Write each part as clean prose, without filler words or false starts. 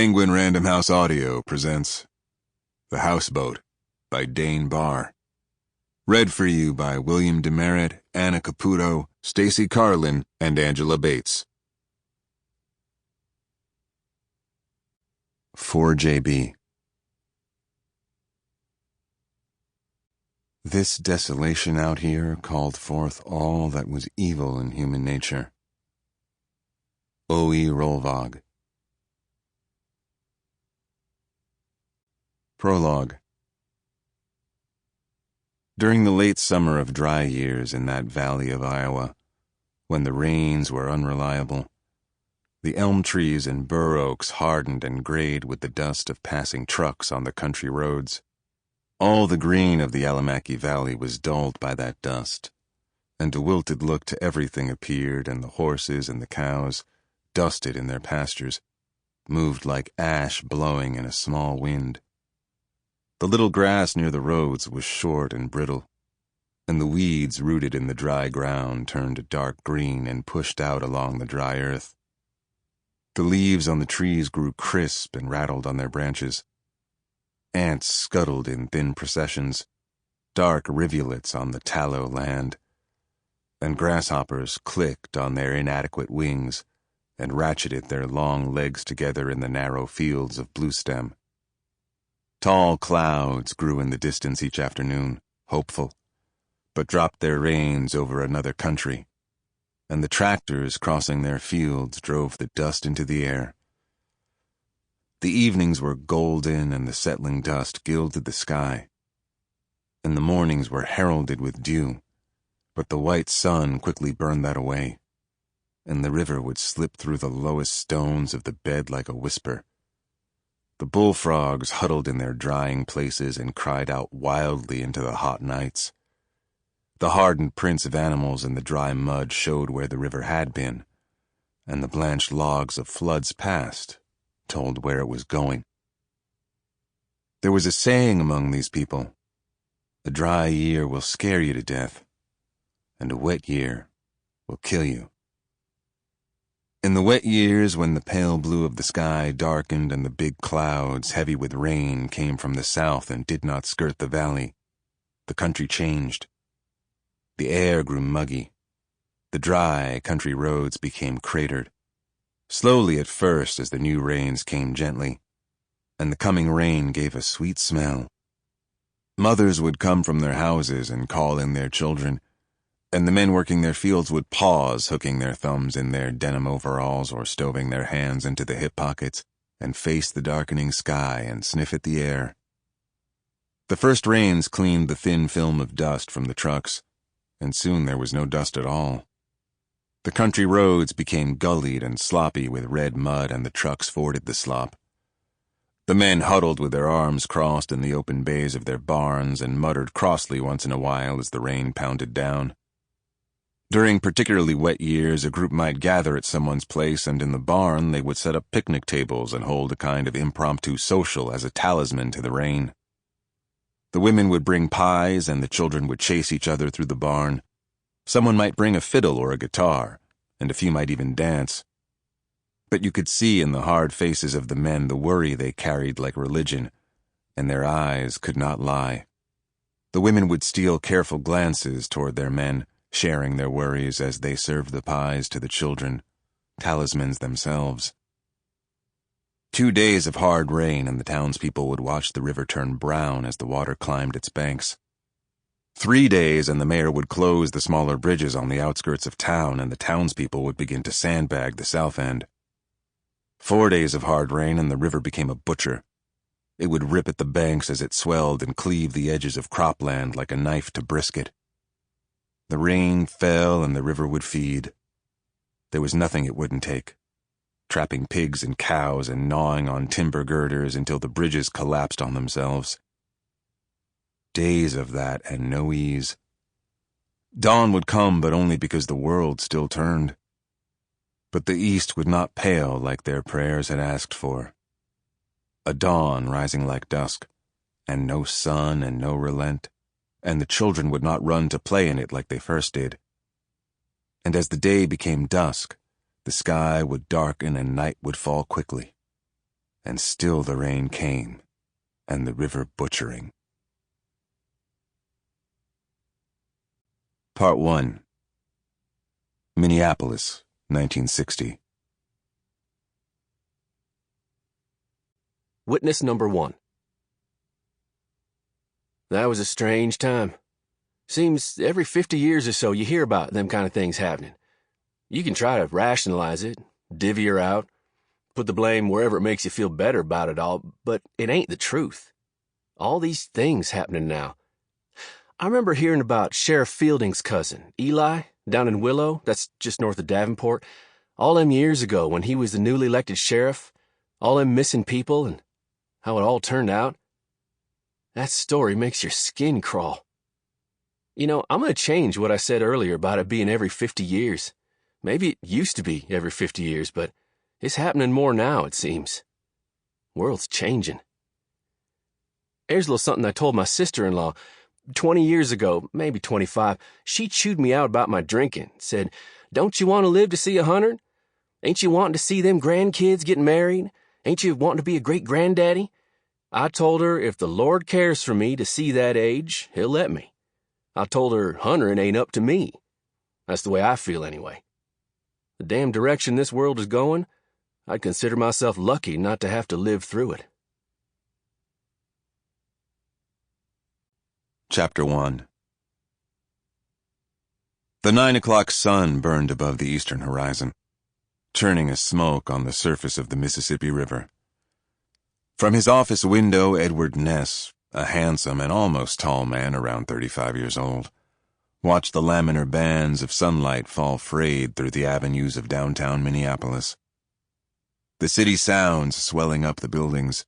Penguin Random House Audio presents The Houseboat by Dane Bahr. Read for you by William Demeritt, Anna Caputo, Stacy Carolan, and Angela Bates. 4JB. This desolation out here called forth all that was evil in human nature. O.E. Rolvog. Prologue. During the late summer of dry years in that valley of Iowa, when the rains were unreliable, the elm trees and bur oaks hardened and grayed with the dust of passing trucks on the country roads, all the green of the Alamaki Valley was dulled by that dust, and a wilted look to everything appeared, and the horses and the cows, dusted in their pastures, moved like ash blowing in a small wind. The little grass near the roads was short and brittle, and the weeds rooted in the dry ground turned dark green and pushed out along the dry earth. The leaves on the trees grew crisp and rattled on their branches. Ants scuttled in thin processions, dark rivulets on the tallow land, and grasshoppers clicked on their inadequate wings and ratcheted their long legs together in the narrow fields of bluestem. Tall clouds grew in the distance each afternoon, hopeful, but dropped their reins over another country, and the tractors crossing their fields drove the dust into the air. The evenings were golden and the settling dust gilded the sky, and the mornings were heralded with dew, but the white sun quickly burned that away, and the river would slip through the lowest stones of the bed like a whisper. The bullfrogs huddled in their drying places and cried out wildly into the hot nights. The hardened prints of animals in the dry mud showed where the river had been, and the blanched logs of floods past told where it was going. There was a saying among these people: a dry year will scare you to death, and a wet year will kill you. In the wet years, when the pale blue of the sky darkened and the big clouds, heavy with rain, came from the south and did not skirt the valley, the country changed. The air grew muggy. The dry country roads became cratered, slowly at first as the new rains came gently, and the coming rain gave a sweet smell. Mothers would come from their houses and call in their children, and the men working their fields would pause, hooking their thumbs in their denim overalls or stoving their hands into the hip pockets, and face the darkening sky and sniff at the air. The first rains cleaned the thin film of dust from the trucks, and soon there was no dust at all. The country roads became gullied and sloppy with red mud, and the trucks forded the slop. The men huddled with their arms crossed in the open bays of their barns and muttered crossly once in a while as the rain pounded down. During particularly wet years, a group might gather at someone's place, and in the barn they would set up picnic tables and hold a kind of impromptu social as a talisman to the rain. The women would bring pies, and the children would chase each other through the barn. Someone might bring a fiddle or a guitar, and a few might even dance. But you could see in the hard faces of the men the worry they carried like religion, and their eyes could not lie. The women would steal careful glances toward their men, sharing their worries as they served the pies to the children, talismans themselves. 2 days of hard rain and the townspeople would watch the river turn brown as the water climbed its banks. 3 days and the mayor would close the smaller bridges on the outskirts of town, and the townspeople would begin to sandbag the south end. 4 days of hard rain and the river became a butcher. It would rip at the banks as it swelled and cleave the edges of cropland like a knife to brisket. The rain fell and the river would feed. There was nothing it wouldn't take, trapping pigs and cows and gnawing on timber girders until the bridges collapsed on themselves. Days of that and no ease. Dawn would come, but only because the world still turned. But the east would not pale like their prayers had asked for. A dawn rising like dusk, and no sun and no relent, and the children would not run to play in it like they first did. And as the day became dusk, the sky would darken and night would fall quickly. and still the rain came, and the river butchering. Part 1. Minneapolis, 1960. Witness number 1. That was a strange time. Seems every 50 years or so you hear about them kind of things happening. You can try to rationalize it, divvy her out, put the blame wherever it makes you feel better about it all, but it ain't the truth. All these things happening now. I remember hearing about Sheriff Fielding's cousin, Eli, down in Willow, that's just north of Davenport, all them years ago when he was the newly elected sheriff, all them missing people and how it all turned out. That story makes your skin crawl. You know, I'm going to change what I said earlier about it being every 50 years. Maybe it used to be every 50 years, but it's happening more now, it seems. World's changing. Here's a little something I told my sister-in-law. 20 years ago, maybe 25, she chewed me out about my drinking, said, "Don't you want to live to see 100? Ain't you wanting to see them grandkids getting married? Ain't you wanting to be a great-granddaddy?" I told her if the Lord cares for me to see that age, he'll let me. I told her 100 ain't up to me. That's the way I feel anyway. The damn direction this world is going, I'd consider myself lucky not to have to live through it. Chapter 1. The 9 o'clock sun burned above the eastern horizon, churning a smoke on the surface of the Mississippi River. From his office window, Edward Ness, a handsome and almost tall man around 35 years old, watched the laminar bands of sunlight fall frayed through the avenues of downtown Minneapolis. The city sounds swelling up the buildings,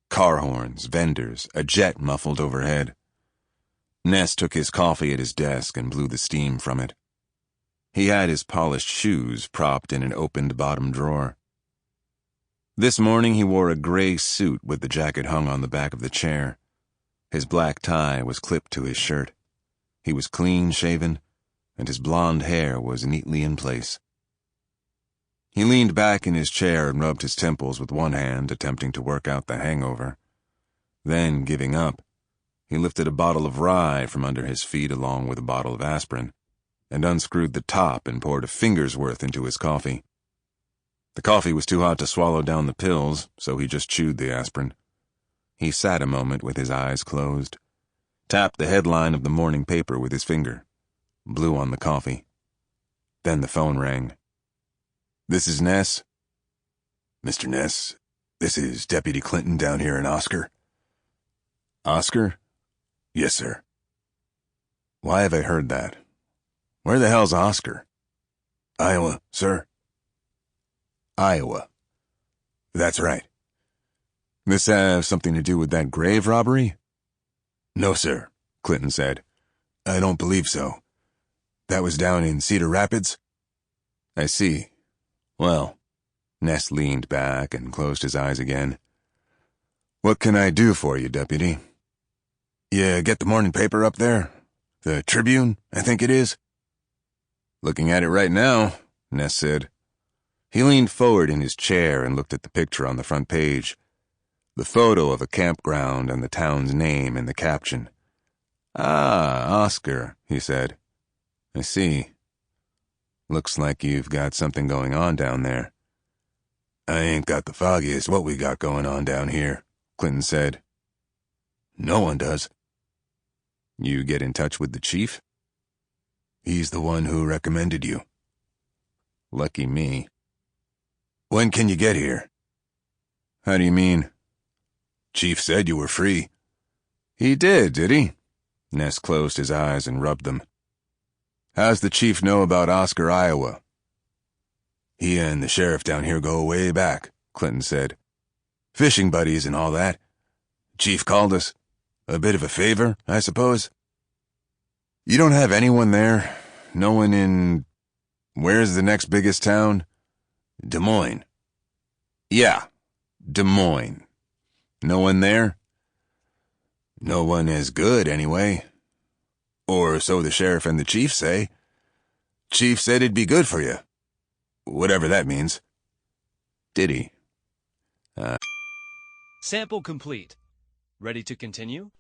car horns, vendors, a jet muffled overhead. Ness took his coffee at his desk and blew the steam from it. He had his polished shoes propped in an opened bottom drawer. This morning he wore a gray suit with the jacket hung on the back of the chair. His black tie was clipped to his shirt. He was clean-shaven, and his blonde hair was neatly in place. He leaned back in his chair and rubbed his temples with one hand, attempting to work out the hangover. Then, giving up, he lifted a bottle of rye from under his feet along with a bottle of aspirin, and unscrewed the top and poured a finger's worth into his coffee. The coffee was too hot to swallow down the pills, so he just chewed the aspirin. He sat a moment with his eyes closed, tapped the headline of the morning paper with his finger, blew on the coffee. Then the phone rang. "This is Ness?" "Mr. Ness, this is Deputy Clinton down here in Oscar." "Oscar?" "Yes, sir." "Why have I heard that? Where the hell's Oscar?" "Iowa, sir." "Iowa. That's right. This have something to do with that grave robbery?" "No, sir," Clinton said. "I don't believe so. That was down in Cedar Rapids?" "I see. Well," Ness leaned back and closed his eyes again. "What can I do for you, Deputy?" "You get the morning paper up there? The Tribune, I think it is?" "Looking at it right now," Ness said. He leaned forward in his chair and looked at the picture on the front page, the photo of a campground and the town's name in the caption. "Ah, Oscar," he said. "I see. Looks like you've got something going on down there." "I ain't got the foggiest what we got going on down here," Clinton said. "No one does." "You get in touch with the chief?" "He's the one who recommended you." "Lucky me." "When can you get here?" "How do you mean?" "Chief said you were free." "He did he?" Ness closed his eyes and rubbed them. "How's the chief know about Oscar, Iowa?" "He and the sheriff down here go way back," Clinton said. "Fishing buddies and all that. Chief called us. A bit of a favor, I suppose." "You don't have anyone there? No one in... Where's the next biggest town?" "Des Moines." "Yeah, Des Moines. No one there?" "No one as good, anyway. Or so the sheriff and the chief say. Chief said it'd be good for you. Whatever that means." "Did he?" Sample complete. Ready to continue?